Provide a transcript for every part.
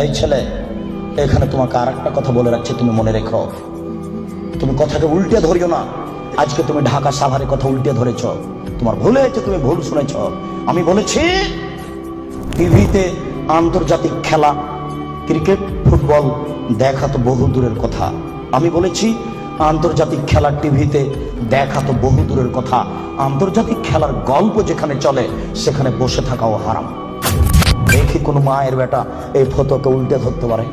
এই ছেলে, এখানে তোমাকে আর একটা কথা বলে রাখছি, তুমি মনে রেখো। তুমি কথাকে উল্টে ধরিও না। আজকে তুমি ঢাকা সাভারে কথা উল্টে ধরেছ, তোমার ভুল হয়েছে, তুমি ভুল শুনেছ। আমি বলেছি টিভিতে আন্তর্জাতিক খেলা, ক্রিকেট, ফুটবল দেখা তো বহু দূরের কথা। আমি বলেছি আন্তর্জাতিক খেলা টিভিতে দেখা তো বহু দূরের কথা, আন্তর্জাতিক খেলার গল্প যেখানে চলে সেখানে বসে থাকাও হারাম। দেখি কোনো মায়ের বেটা এই ফটোকে উল্টে ধরতে পারে।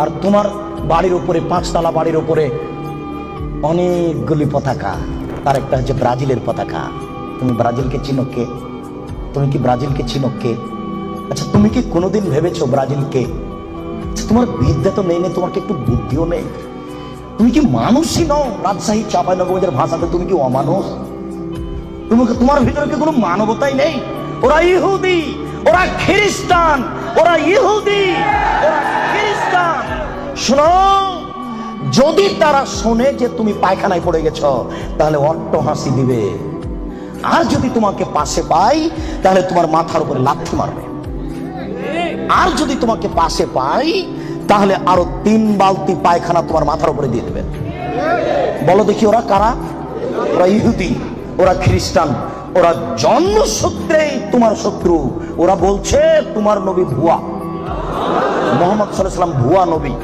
আর তোমার বাড়ির উপরে, 5 তলা বাড়ির উপরে অনেকগুলি পতাকা, তার একটা হচ্ছে ব্রাজিলের পতাকা। তুমি ব্রাজিলকে চিনো কে? তুমি কি ব্রাজিলকে চিনো কে? আচ্ছা, তুমি কি কোনোদিন ভেবেছো ব্রাজিলকে? তোমার বিদ্যা তো নেই, তোমার কি একটু বুদ্ধিও নেই? তুমি কি মানুষই নও? রাজশাহী চাঁপাইনবাবগঞ্জের ভাষাতে তুমি কি অমানুষ? তোমার ভিতরে কি কোনো মানবতাই নেই? ওরা ইহুদি, ওরা খ্রিস্টান, ওরা ইহুদি, ওরা খ্রিস্টান। শোনো, যদি তারা শোনে যে তুমি পায়খানায় পড়ে গেছো তাহলে অট্ট হাসি দিবে, আর যদি তোমাকে পাশে পাই তাহলে তোমার মাথার উপরে লাথি মারবে, আর যদি তোমাকে পাশে পাই তাহলে আরো 3 বালতি পায়খানা তোমার মাথার উপরে দিয়ে দেবে। বলো দেখি ওরা কারা? ওরা ইহুদি, ওরা খ্রিস্টান, ওরা জন্মসূত্রেই তোমার শত্রু। ওরা বলছে তোমার নবী ভুয়া, মুহাম্মদ সাল্লাল্লাহু আলাইহি ওয়াসাল্লাম ভুয়া নবী।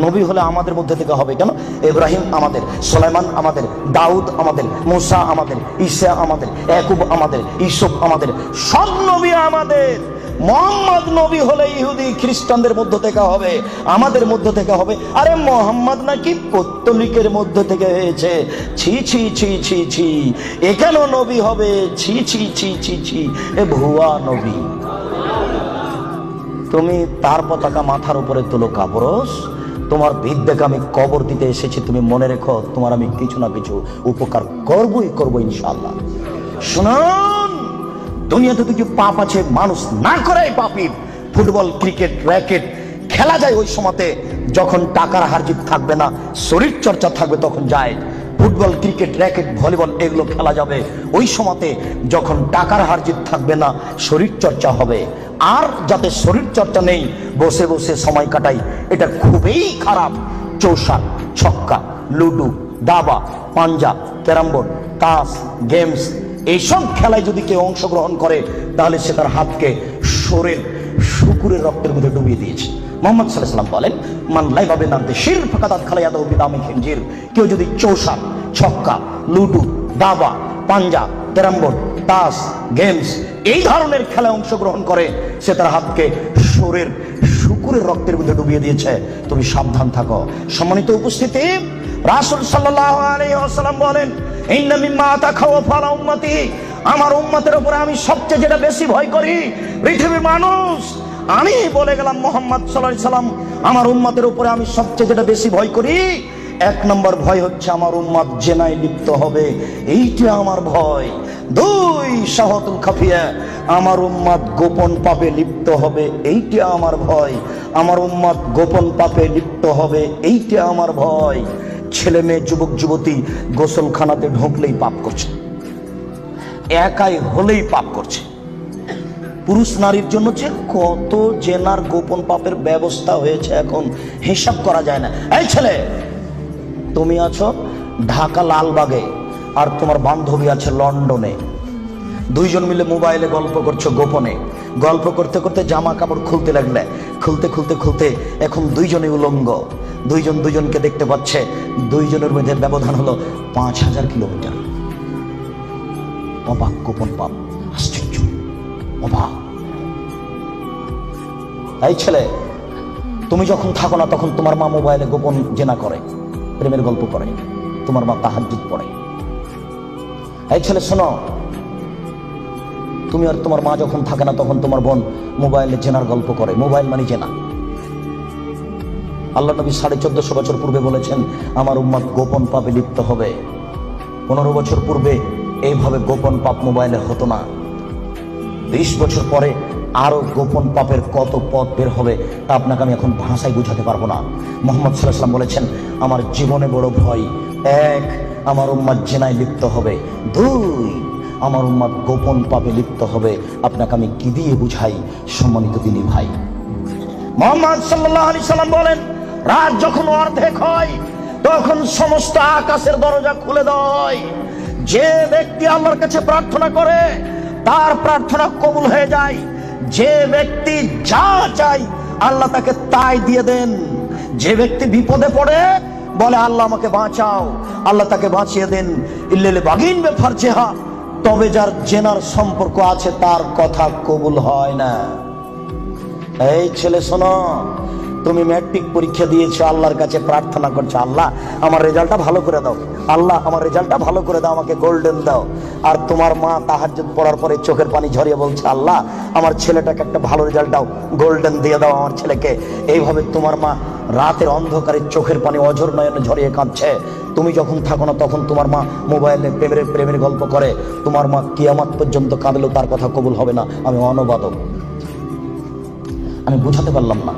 নবী হলে আমাদের মধ্যে থেকে হবে কেন? ইব্রাহিম আমাদের, সুলাইমান আমাদের, দাউদ আমাদের, মুসা আমাদের, ঈসা আমাদের, ইয়াকুব আমাদের, ইউসুফ আমাদের, সব নবী আমাদের। মুহাম্মদ নবী হলে ইহুদি খ্রিস্টানদের মধ্য থেকে হবে, আমাদের মধ্য থেকে হবে। আরে মুহাম্মদ নাকি পৌত্তলিকের মধ্য থেকে হয়েছে। ছি ছি ছি ছি ছি, এ কেন নবী হবে? ছি ছি ছি ছি ছি, এ ভুয়া নবী। তুমি তার পতাকা মাথার উপরে তুলো কাপুরুষ। তোমার বিদ্যাকে আমি কবর দিতে এসেছি, তুমি মনে রেখো তোমার আমি কিছু না কিছু উপকার করবই করবো ইনশাআল্লাহ। শুনুন, দুনিয়াতে কিছু পাপ আছে মানুষ না করে পাপী। ফুটবল, ক্রিকেট, র্যাকেট খেলা যায় ওই সময়তে যখন টাকার হারজিত থাকবে না, শরীর চর্চা থাকবে, তখন যায়। ফুটবল, ক্রিকেট, র্যাকেট, ভলিবল এগুলো খেলা যাবে ওই সময়তে যখন টাকার হারজিত থাকবে না, শরীর চর্চা হবে। আর যাতে শরীর চর্চা নেই, বসে বসে সময় কাটাই, এটা খুবই খারাপ। চৌসার, ছক্কা, লুডু, দাবা, পাঞ্জা, ক্যারাম বোর্ড, তাস, গেমস এইসব খেলায় যদি কেউ অংশগ্রহণ করে তাহলে সে তার হাতকে শরীর শুকুরের রক্তের মধ্যে ডুবিয়ে দিয়েছে। মুহাম্মদ সাল্লাল্লাহু আলাইহি ওয়াসাল্লাম বলেন, মান লাইবা বিনারদি শির ফাকাদাত খালায়াদাহু বিদামি খিনজির। কেউ যদি চৌসার, ছক্কা, লুডু, দাবা, পাঞ্জা, ক্যারাম বোর্ড, তাস, গেমস এই ধরনের খেলায় অংশগ্রহণ করে সে তার হাতকে শরীর শুকুরের রক্তের মধ্যে ডুবিয়ে দিয়েছে। তুমি সাবধান থাকো। সম্মানিত উপস্থিতি, রাসূল সাল্লাল্লাহু আলাইহি ওয়াসাল্লাম বলেন, ইন্না মিম্মা আতাখাওয়াফু আলা উম্মতি, আমার উম্মতের উপরে আমি সবচেয়ে যেটা বেশি ভয় করি পৃথিবীর মানুষ, আমি বলে গেলাম মুহাম্মদ সাল্লাল্লাহু আলাইহি ওয়াসাল্লাম, আমার উম্মতের উপরে আমি সবচেয়ে যেটা বেশি ভয় করি, 1 নম্বর ভয় হচ্ছে আমার উম্মত জেনায় লিপ্ত হবে, এইটা আমার ভয়। 2 শাহাতুল খাফিয়া, আমার উম্মত গোপন পাপে লিপ্ত হবে, এইটা আমার ভয়। আমার উম্মত গোপন পাপে লিপ্ত হবে, এইটা আমার ভয়। ছেলে মেয়ে, যুবক যুবতী গোসলখানাতে ঢুকলেই পাপ করছে, একাই হলেই পাপ করছে। পুরুষ নারীর জন্য যে কত জেনার গোপন পাপের ব্যবস্থা হয়েছে এখন হিসাব করা যায় না। এই ছেলে, তুমি আছো ঢাকা লালবাগে আর তোমার বান্ধবী আছে লন্ডনে, 2 জন মিলে মোবাইলে গল্প করছো গোপনে। গল্প করতে করতে জামা কাপড় খুলতে লাগলে, খুলতে খুলতে খুলতে এখন 2 জনই উলঙ্গ। 2 জন 2 জনকে দেখতে পাচ্ছে, 2 জনের মধ্যে ব্যবধান হলো 5000 কিলোমিটার। অবাক গোপন পাপ, আশ্চর্য, অবাক। এই ছেলে, তুমি যখন থাকো না তখন তোমার মা মোবাইলে গোপন জেনা করে, প্রেমের গল্প করে, তোমার মা তাহাজ্জুদ পড়ে। এই ছেলে শোনো, তুমি আর তোমার মা যখন থাকে না তখন তোমার বোন মোবাইলে জেনার গল্প করে। মোবাইল মানে জেনা। আল্লাহ নবী 1450 বছর পূর্বে বলেছেন আমার উম্মত গোপন পাপে লিপ্ত হবে। 15 বছর পূর্বে এইভাবে গোপন পাপ মোবাইলে হতো না। 20 বছর পরে আরো গোপন পাপের কত পথ বের হবে তা আপনাকে আমি এখন ভাষায় বুঝাতে পারবো না। মুহাম্মদ সাল্লাল্লাহু আলাইহি ওয়াসাল্লাম বলেছেন আমার জীবনে বড় ভয়, 1 আমার উম্মত জেনায় লিপ্ত হবে, 2 আমার উম্মত গোপন পাপে লিপ্ত হবে। আপনাকে আমি কি দিয়ে বুঝাই সম্মানিত দিনী ভাই? মুহাম্মদ সাল্লাল্লাহু আলাইহি সাল্লাম বলেন, রাত যখন অর্ধেক হয় তখন সমস্ত আকাশের দরজা খুলে দেওয়া হয়। যে ব্যক্তি আল্লাহর কাছে প্রার্থনা করে তার প্রার্থনা কবুল হয়ে যায়। যে ব্যক্তি যা চায় আল্লাহ তাকে তাই দিয়ে দেন। যে ব্যক্তি বিপদে পড়ে বলে আল্লাহ আমাকে বাঁচাও, আল্লাহ তাকে বাঁচিয়ে দেন। ইল্লাল বাগিন বে ফারজেহা, তবে যার জেনার সম্পর্ক আছে তার কথা কবুল হয় না। এই ছেলে শোনো, তুমি ম্যাট্রিক পরীক্ষা দিয়েছো, আল্লাহর কাছে প্রার্থনা করছো, আল্লাহ আমার রেজাল্টটা ভালো করে দাও, আল্লাহ আমার রেজাল্টটা ভালো করে দাও, আমাকে গোল্ডেন দাও। আর তোমার মা তাহাজ্জুদ পড়ার পরে চোখের পানি ঝরিয়ে বলছে, আল্লাহ আমার ছেলেটাকে একটা ভালো রেজাল্ট দাও, গোল্ডেন দিয়ে দাও আমার ছেলেকে। এইভাবে তোমার মা রাতের অন্ধকারে চোখের পানি অঝর নয়নে ঝরিয়ে কাঁদছে। তুমি যখন থাকো না তখন তোমার মা মোবাইলে প্রেমের গল্প করে। তোমার মা কিয়ামত পর্যন্ত কাঁদলেও তার কথা কবুল হবে না। আমি অনুবাদক, আমি বুঝাতে পারলাম না।